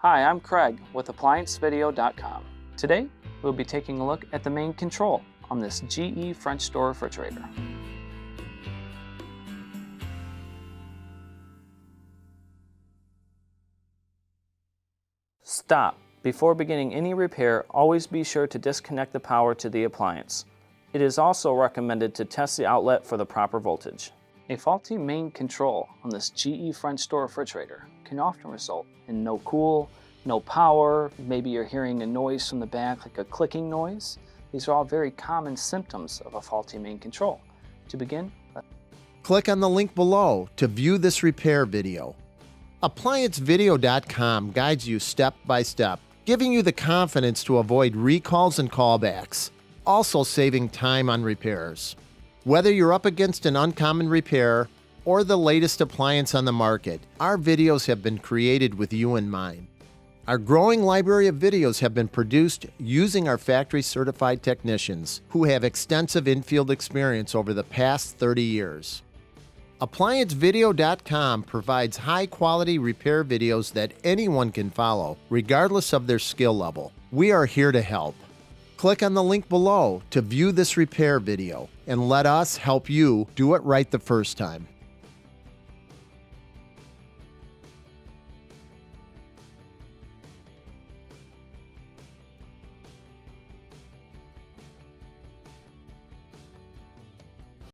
Hi, I'm Craig with ApplianceVideo.com. Today, we'll be taking a look at the main control on this GE French door refrigerator. Stop. Before beginning any repair, always be sure to disconnect the power to the appliance. It is also recommended to test the outlet for the proper voltage. A faulty main control on this GE French door refrigerator can often result in no cool, no power, maybe you're hearing a noise from the back like a clicking noise. These are all very common symptoms of a faulty main control. To begin, click on the link below to view this repair video. ApplianceVideo.com guides you step by step, giving you the confidence to avoid recalls and callbacks, also saving time on repairs. Whether you're up against an uncommon repair or the latest appliance on the market, our videos have been created with you in mind. Our growing library of videos have been produced using our factory-certified technicians who have extensive infield experience over the past 30 years. ApplianceVideo.com provides high-quality repair videos that anyone can follow, regardless of their skill level. We are here to help. Click on the link below to view this repair video and let us help you do it right the first time.